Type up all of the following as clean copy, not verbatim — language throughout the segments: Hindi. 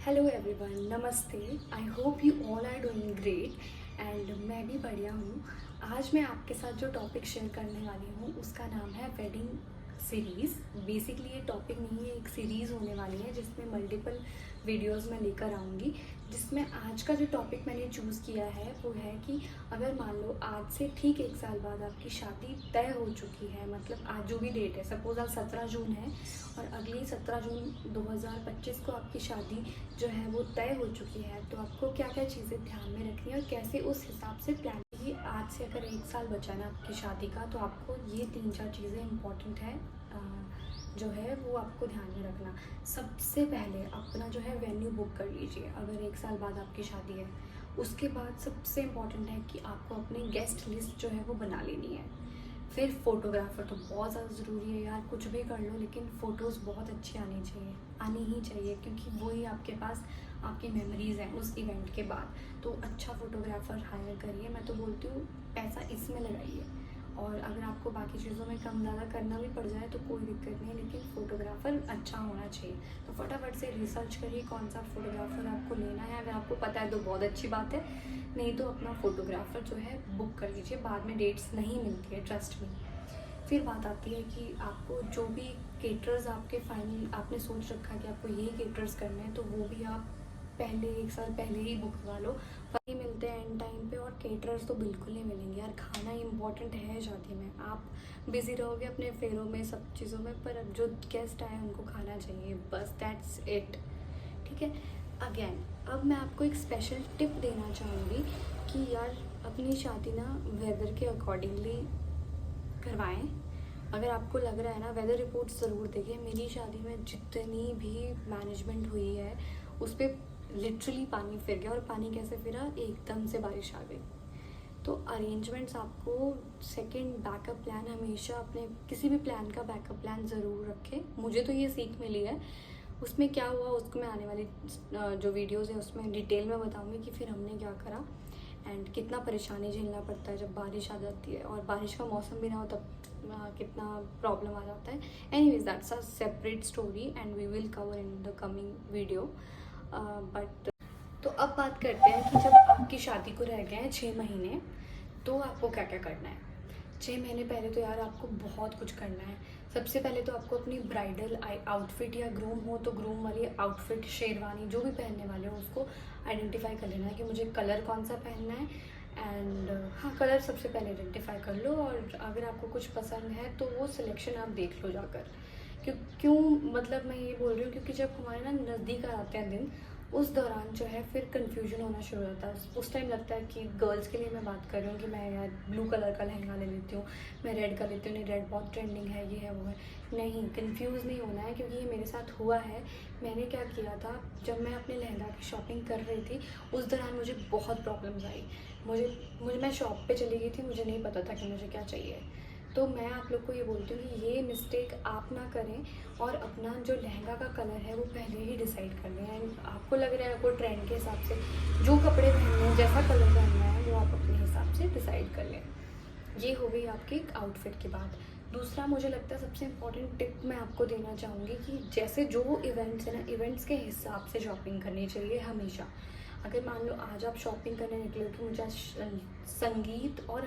हेलो एवरीवन, नमस्ते। I hope you all are doing great and मैं भी बढ़िया हूँ। आज मैं आपके साथ जो टॉपिक शेयर करने वाली हूँ उसका नाम है वेडिंग सीरीज़। बेसिकली ये टॉपिक नहीं है, एक सीरीज़ होने वाली है जिसमें मल्टीपल वीडियोस मैं लेकर आऊँगी। जिसमें आज का जो टॉपिक मैंने चूज़ किया है वो है कि अगर मान लो आज से ठीक 1 साल बाद आपकी शादी तय हो चुकी है, मतलब आज जो भी डेट है, सपोज आज 17 जून है और अगली 17 जून 2025 को आपकी शादी जो है वो तय हो चुकी है, तो आपको क्या क्या चीज़ें ध्यान में रखनी है और कैसे उस हिसाब से प्लान की। आज से अगर 1 साल बचा ना आपकी शादी का, तो आपको ये 3-4 चीज़ें इम्पॉर्टेंट है जो है वो आपको ध्यान में रखना। सबसे पहले अपना जो है वेन्यू बुक कर लीजिए अगर 1 साल बाद आपकी शादी है। उसके बाद सबसे इम्पॉर्टेंट है कि आपको अपनी गेस्ट लिस्ट जो है वो बना लेनी है। फिर फ़ोटोग्राफ़र तो बहुत ज़्यादा ज़रूरी है यार, कुछ भी कर लो लेकिन फ़ोटोज़ बहुत अच्छी आनी ही चाहिए, क्योंकि वही आपके पास आपकी मेमोरीज़ हैं उस इवेंट के बाद। तो अच्छा फ़ोटोग्राफ़र हायर करिए, मैं तो बोलती हूँ पैसा इसमें लगाइए। और अगर आपको बाकी चीज़ों में कम ज़्यादा करना भी पड़ जाए तो कोई दिक्कत नहीं, लेकिन फ़ोटोग्राफ़र अच्छा होना चाहिए। तो फटाफट से रिसर्च करिए कौन सा फ़ोटोग्राफ़र आपको लेना है। अगर आपको पता है तो बहुत अच्छी बात है, नहीं तो अपना फ़ोटोग्राफ़र जो है बुक कर लीजिए। बाद में डेट्स नहीं मिलती है, ट्रस्ट मी। फिर बात आती है कि आपको जो भी केटरर्स आपके फाइनल आपने सोच रखा है कि आपको ये केटरर्स करने हैं, तो वो भी आप पहले 1 साल पहले ही बुक करवा लो। वही मिलते हैं एंड टाइम पे, और केटरर्स तो बिल्कुल नहीं मिलेंगे यार। खाना इम्पॉर्टेंट है शादी में। आप बिज़ी रहोगे अपने फेरों में, सब चीज़ों में, पर अब जो गेस्ट आए उनको खाना चाहिए, बस दैट्स इट। ठीक है। अगेन अब मैं आपको एक स्पेशल टिप देना चाहूँगी कि यार अपनी शादी ना वेदर के अकॉर्डिंगली करवाएं। अगर आपको लग रहा है ना, वेदर रिपोर्ट ज़रूर देखिए। मेरी शादी में जितनी भी मैनेजमेंट हुई है उस पर लिटरली पानी फिर गया। और पानी कैसे फिरा, एकदम से बारिश आ गई। तो अरेंजमेंट्स आपको सेकंड बैकअप प्लान हमेशा अपने किसी भी प्लान का बैकअप प्लान ज़रूर रखें। मुझे तो ये सीख मिली है। उसमें क्या हुआ उसको मैं आने वाली जो वीडियोज़ है उसमें डिटेल में बताऊँगी कि फिर हमने क्या करा एंड कितना परेशानी झेलना पड़ता है जब बारिश आ जाती है, और बारिश का मौसम भी ना हो तब कितना प्रॉब्लम आ जाता है। Anyways that's a separate story and we will cover in the coming video. But तो अब बात करते हैं कि जब आपकी शादी को रह गए हैं 6 महीने, तो आपको क्या क्या करना है। 6 महीने पहले तो यार आपको बहुत कुछ करना है। सबसे पहले तो आपको अपनी ब्राइडल आउटफिट, या ग्रूम हो तो ग्रूम वाली आउटफिट, शेरवानी जो भी पहनने वाले हो उसको आइडेंटिफाई कर लेना है कि मुझे कलर कौन सा पहनना है। एंड हाँ, कलर सबसे पहले आइडेंटिफाई कर लो, और अगर आपको कुछ पसंद है तो वो सिलेक्शन आप देख लो जाकर। क्यों मतलब मैं ये बोल रही हूँ क्योंकि जब हमारे ना नज़दीक आ जाते हैं दिन, उस दौरान जो है फिर कन्फ्यूजन होना शुरू हो जाता है। उस टाइम लगता है कि गर्ल्स के लिए मैं बात कर रही हूँ कि मैं यार ब्लू कलर का लहंगा ले लेती हूँ, मैं रेड का लेती हूँ, नहीं रेड बहुत ट्रेंडिंग है, ये है वो है। नहीं, कंफ्यूज नहीं होना है, क्योंकि ये मेरे साथ हुआ है। मैंने क्या किया था, जब मैं अपने लहंगा की शॉपिंग कर रही थी उस दौरान मुझे बहुत प्रॉब्लम्स आई। मुझे मुझे मैं शॉप पे चली गई थी, मुझे नहीं पता था कि मुझे क्या चाहिए। तो मैं आप लोग को ये बोलती हूँ कि ये मिस्टेक आप ना करें, और अपना जो लहंगा का कलर है वो पहले ही डिसाइड कर लें। एंड आपको लग रहा है आपको ट्रेंड के हिसाब से जो कपड़े पहनने हैं, जैसा कलर पहनना है, वो आप अपने हिसाब से डिसाइड कर लें। ये हो गई आपकी आउटफिट की बात। दूसरा मुझे लगता है सबसे इम्पॉर्टेंट टिप मैं आपको देना चाहूँगी कि जैसे जो इवेंट्स है ना, इवेंट्स के हिसाब से शॉपिंग करनी चाहिए हमेशा। अगर मान लो आज आप शॉपिंग करने निकले हो कि मुझे आज संगीत और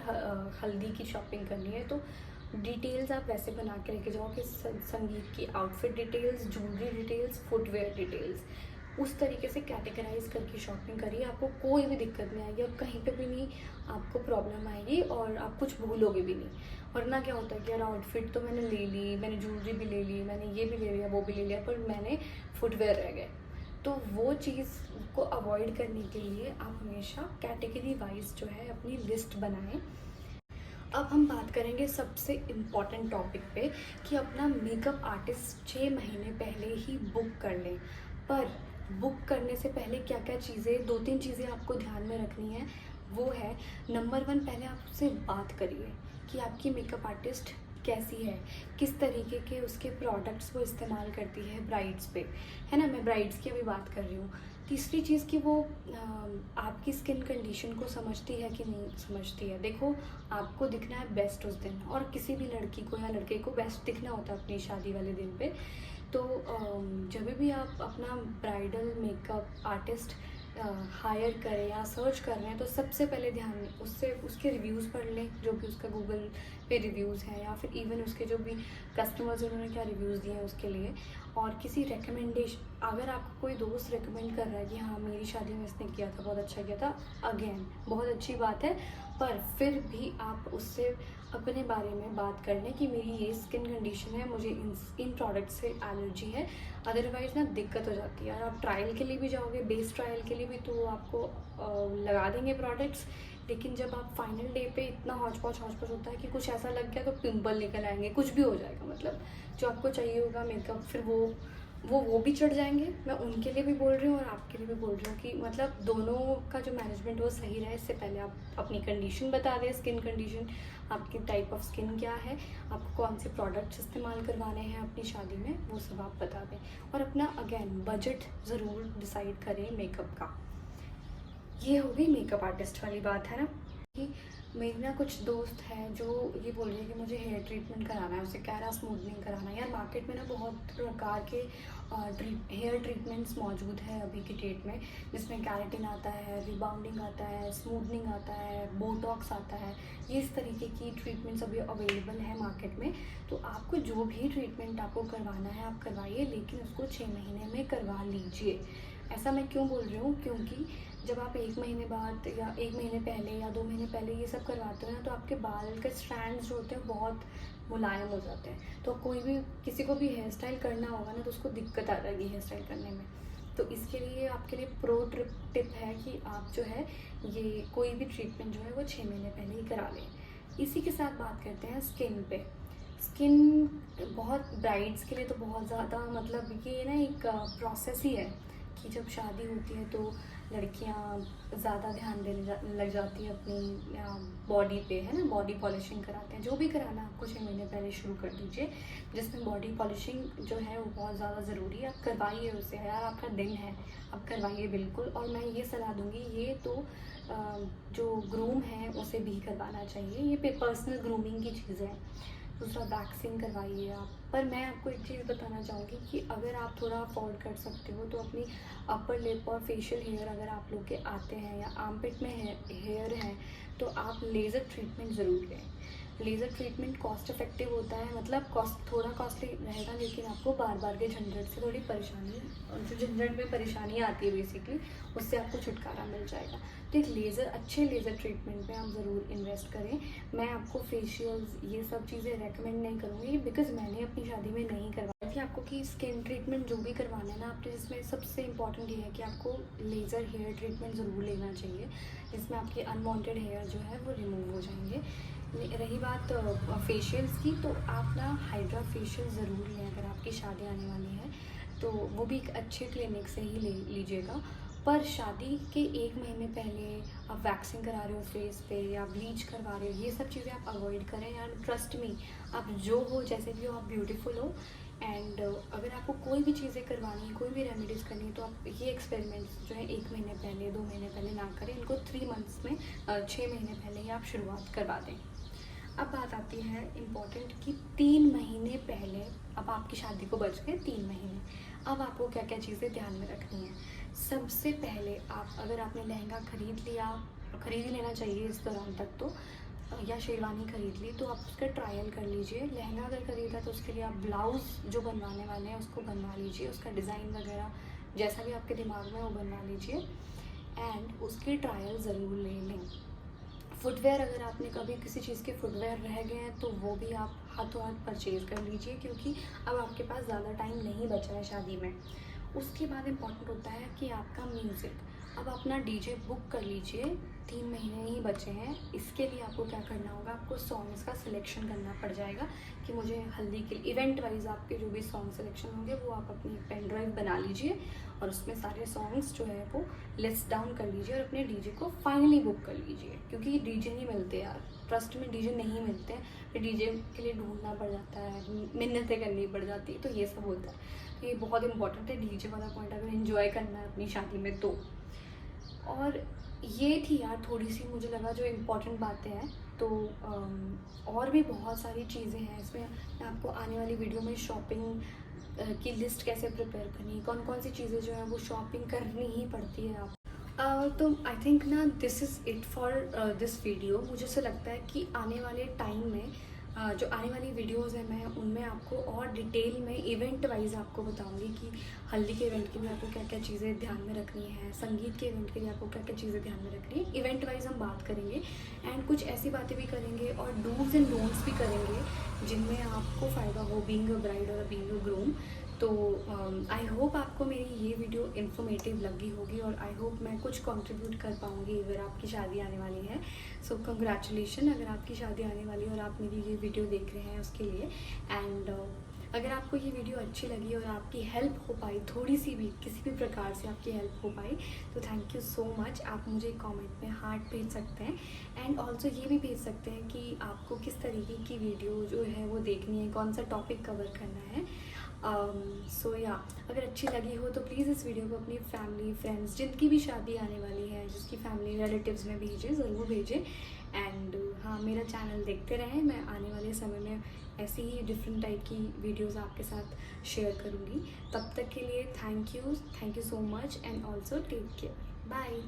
हल्दी की शॉपिंग करनी है, तो डिटेल्स आप वैसे बना के लेके जाओ कि संगीत की outfit details, jewellery details, footwear details, उस तरीके से कैटेगराइज करके शॉपिंग करिए। आपको कोई भी दिक्कत नहीं आएगी, और कहीं पे भी नहीं आपको प्रॉब्लम आएगी, और आप कुछ भूलोगे भी नहीं। वरना क्या होता है कि यार आउटफिट तो मैंने ले ली, मैंने ज्वेलरी भी ले ली, मैंने ये भी ले लिया, वो भी ले लिया, पर मैंने फुटवेयर रह गए। तो वो चीज़ को अवॉइड करने के लिए आप हमेशा कैटेगरी वाइज जो है अपनी लिस्ट बनाएं। अब हम बात करेंगे सबसे इम्पॉर्टेंट टॉपिक पे कि अपना मेकअप आर्टिस्ट 6 महीने पहले ही बुक कर लें। पर बुक करने से पहले क्या क्या चीज़ें, 2-3 चीज़ें आपको ध्यान में रखनी है। वो है, नंबर 1, पहले आप उससे बात करिए कि आपकी मेकअप आर्टिस्ट कैसी है, किस तरीके के उसके प्रोडक्ट्स वो इस्तेमाल करती है ब्राइड्स पे, है ना। मैं ब्राइड्स की अभी बात कर रही हूँ। तीसरी चीज़ कि वो आपकी स्किन कंडीशन को समझती है कि नहीं समझती है। देखो, आपको दिखना है बेस्ट उस दिन, और किसी भी लड़की को या लड़के को बेस्ट दिखना होता है अपनी शादी वाले दिन पे। तो जब भी आप अपना ब्राइडल मेकअप आर्टिस्ट हायर करें या सर्च कर रहे हैं तो सबसे पहले ध्यान उससे उसके रिव्यूज़ पढ़ लें, जो भी उसका गूगल पे रिव्यूज़ हैं या फिर इवन उसके जो भी कस्टमर्स उन्होंने क्या रिव्यूज़ दिए हैं उसके लिए। और किसी रिकमेंडेशन, अगर आपको कोई दोस्त रिकमेंड कर रहा है कि हाँ मेरी शादी में इसने किया था, बहुत अच्छा किया था, अगेन बहुत अच्छी बात है, पर फिर भी आप उससे अपने बारे में बात कर लें कि मेरी ये स्किन कंडीशन है, मुझे इन प्रोडक्ट से एलर्जी है। अदरवाइज़ ना दिक्कत हो जाती है। और आप ट्रायल के लिए भी जाओगे, बेस ट्रायल के लिए भी, तो वो आपको लगा देंगे प्रोडक्ट्स, लेकिन जब आप फाइनल डे पे इतना हौच पौच होता है कि कुछ ऐसा लग गया तो पिंपल निकल आएंगे, कुछ भी हो जाएगा, मतलब जो आपको चाहिए होगा मेकअप, फिर वो भी चढ़ जाएंगे। मैं उनके लिए भी बोल रही हूँ और आपके लिए भी बोल रही हूँ कि मतलब दोनों का जो मैनेजमेंट वो सही रहे। इससे पहले आप अपनी कंडीशन बता दें, स्किन कंडीशन, आपकी टाइप ऑफ स्किन क्या है, आपको कौन से प्रोडक्ट्स इस्तेमाल करवाने हैं अपनी शादी में, वो सब आप बता दें। और अपना अगेन बजट ज़रूर डिसाइड करें मेकअप का। ये हो गई मेकअप आर्टिस्ट वाली बात, है ना। कि मेरी ना कुछ दोस्त हैं जो ये बोल रही है कि मुझे हेयर ट्रीटमेंट कराना है, उसे कैरा स्मूथनिंग कराना है। यार मार्केट में ना बहुत प्रकार के हेयर ट्रीटमेंट्स मौजूद है अभी की डेट में, जिसमें कैरेटिन आता है, रिबाउंडिंग आता है, स्मूथनिंग आता है, बोटॉक्स आता है। ये इस तरीके की ट्रीटमेंट्स अभी अवेलेबल है मार्केट में। तो आपको जो भी ट्रीटमेंट आपको करवाना है आप करवाइए, लेकिन उसको 6 महीने में करवा लीजिए। ऐसा मैं क्यों बोल रही हूँ, क्योंकि जब आप 1 महीने बाद या 1 महीने पहले या 2 महीने पहले ये सब करवाते हो ना, तो आपके बाल के स्ट्रैंड्स जो होते हैं बहुत मुलायम हो जाते हैं। तो कोई भी किसी को भी हेयर स्टाइल करना होगा ना, तो उसको दिक्कत आ जाएगी हेयर स्टाइल करने में। तो इसके लिए आपके लिए प्रो टिप है कि आप जो है ये कोई भी ट्रीटमेंट जो है वो 6 महीने पहले ही करा लें। इसी के साथ बात करते हैं स्किन पे। स्किन बहुत ब्राइड्स के लिए तो बहुत ज़्यादा, मतलब ये ना एक प्रोसेस ही है कि जब शादी होती है तो लड़कियां ज़्यादा ध्यान देने लग जाती है अपनी बॉडी पे, है ना। बॉडी पॉलिशिंग कराते हैं, जो भी कराना आपको 6 महीने पहले शुरू कर दीजिए, जिसमें बॉडी पॉलिशिंग जो है वो बहुत ज़्यादा ज़रूरी है। आप करवाइए उसे, यार आपका दिन है, आप करवाइए बिल्कुल। और मैं ये सलाह दूँगी, ये तो जो ग्रूम है उसे भी करवाना चाहिए, ये पर्सनल ग्रूमिंग की चीज़ें हैं। दूसरा वैक्सिंग करवाइए आप। पर मैं आपको एक चीज़ बताना चाहूँगी कि अगर आप थोड़ा अफोर्ड कर सकते हो तो अपनी अपर लिप और फेशियल हेयर अगर आप लोग के आते हैं या आर्मपिट में हेयर है, तो आप लेज़र ट्रीटमेंट ज़रूर लें। लेज़र ट्रीटमेंट कॉस्ट इफेक्टिव होता है, मतलब थोड़ा कॉस्टली रहेगा, लेकिन आपको बार बार के झंझट से थोड़ी परेशानी, और जो झंझट में परेशानी आती है बेसिकली, उससे आपको छुटकारा मिल जाएगा। तो एक अच्छे लेज़र ट्रीटमेंट में आप ज़रूर इन्वेस्ट करें। मैं आपको फेशियल्स ये सब चीज़ें रेकमेंड नहीं करूँगी, बिकॉज़ मैंने अपनी शादी में नहीं करवाई थी। आपको कि स्किन ट्रीटमेंट जो भी करवाना है ना आपने, जिसमें सबसे इंपॉर्टेंट ये है कि आपको लेज़र हेयर ट्रीटमेंट ज़रूर लेना चाहिए, जिसमें आपके अनवांटेड हेयर जो है वो रिमूव हो जाएंगे। रही बात फेशियल्स की, तो आप ना हाइड्रा फेशियल ज़रूर लें अगर आपकी शादी आने वाली है, तो वो भी एक अच्छे क्लिनिक से ही ले लीजिएगा। पर शादी के 1 महीने पहले आप वैक्सिंग करा रहे हो फेस पे या ब्लीच करवा रहे हो, ये सब चीज़ें आप अवॉइड करें यार। ट्रस्ट मी, आप जो हो, जैसे भी हो, आप ब्यूटीफुल हो। एंड अगर आपको कोई भी चीज़ें करवानी है, कोई भी रेमेडीज़ करनी है, तो आप ये एक्सपेरिमेंट्स जो है 1 महीने पहले 2 महीने पहले ना करें, इनको 3 मंथ्स में 6 महीने पहले ही आप शुरुआत करवा दें। अब बात आती है इम्पॉर्टेंट कि 3 महीने पहले, अब आपकी शादी को बच गए 3 महीने, अब आपको क्या क्या चीज़ें ध्यान में रखनी है। सबसे पहले आप, अगर आपने लहंगा खरीद ही लेना चाहिए इस दौरान तक तो, या शेरवानी खरीद ली, तो आप उसका ट्रायल कर लीजिए। लहंगा अगर खरीदा तो उसके लिए आप ब्लाउज़ जो बनवाने वाले हैं उसको बनवा लीजिए, उसका डिज़ाइन वगैरह जैसा भी आपके दिमाग में वो बनवा लीजिए, एंड उसकी ट्रायल ज़रूर ले लें। फुटवेयर, अगर आपने कभी किसी चीज़ के फुटवेयर रह गए हैं तो वो भी आप हाथों हाथ परचेज़ कर लीजिए, क्योंकि अब आपके पास ज़्यादा टाइम नहीं बचा है शादी में। उसके बाद इम्पॉर्टेंट होता है कि आपका म्यूज़िक, अब अपना डीजे बुक कर लीजिए, 3 महीने ही बचे हैं। इसके लिए आपको क्या करना होगा, आपको सॉन्ग्स का सिलेक्शन करना पड़ जाएगा कि मुझे हल्दी के इवेंट वाइज आपके जो भी सॉन्ग सिलेक्शन होंगे वो आप अपनी पेन ड्राइव बना लीजिए, और उसमें सारे सॉन्ग्स जो है वो लिस्ट डाउन कर लीजिए, और अपने डीजे को फाइनली बुक कर लीजिए, क्योंकि डीजे नहीं मिलते यार, ट्रस्ट में डीजे नहीं मिलते हैं, फिर डीजे के लिए ढूंढना पड़ जाता है, मिन्नतें करनी पड़ जाती है, तो ये सब होता है। तो ये बहुत इंपॉर्टेंट है डीजे वाला पॉइंट, अगर एंजॉय करना है अपनी शादी में तो। और ये थी यार थोड़ी सी, मुझे लगा जो इम्पोर्टेंट बातें हैं। तो और भी बहुत सारी चीज़ें हैं इसमें, मैं आपको आने वाली वीडियो में शॉपिंग कि लिस्ट कैसे प्रिपेयर करनी, कौन कौन सी चीज़ें जो है वो शॉपिंग करनी ही पड़ती है आप। तो आई थिंक ना this is it for this video. मुझे ऐसा लगता है कि आने वाले टाइम में जो आने वाली वीडियोस हैं मैं उनमें आपको और डिटेल में इवेंट वाइज आपको बताऊंगी कि हल्दी के इवेंट के लिए आपको क्या क्या चीज़ें ध्यान में रखनी है, संगीत के इवेंट के लिए आपको क्या क्या चीज़ें ध्यान में रखनी है। इवेंट वाइज हम बात करेंगे एंड कुछ ऐसी बातें भी करेंगे और डूज एंड डोंट्स भी करेंगे जिनमें आपको फ़ायदा हो बीइंग अ ब्राइड और बीइंग अ ग्रूम। तो आई होप आपको मेरी ये वीडियो इन्फॉर्मेटिव लगी होगी और आई होप मैं कुछ कंट्रीब्यूट कर पाऊँगी अगर आपकी शादी आने वाली है। सो कंग्रेचुलेशन अगर आपकी शादी आने वाली है और आप मेरी ये वीडियो देख रहे हैं उसके लिए। एंड अगर आपको ये वीडियो अच्छी लगी और आपकी हेल्प हो पाई, थोड़ी सी भी किसी भी प्रकार से आपकी हेल्प हो पाई, तो थैंक यू सो मच। आप मुझे कमेंट में हार्ट भेज सकते हैं एंड ऑल्सो ये भी भेज सकते हैं कि आपको किस तरीके की वीडियो जो है वो देखनी है, कौन सा टॉपिक कवर करना है। सो या अगर अच्छी लगी हो तो प्लीज़ इस वीडियो को अपनी फैमिली फ्रेंड्स जिनकी भी शादी आने वाली है, जिसकी फैमिली रिलेटिव्स में भेजें, ज़रूर भेजें। एंड हाँ, मेरा चैनल देखते रहें, मैं आने वाले समय में ऐसी ही डिफरेंट टाइप की वीडियोस आपके साथ शेयर करूँगी। तब तक के लिए thank you so much and also take care, bye.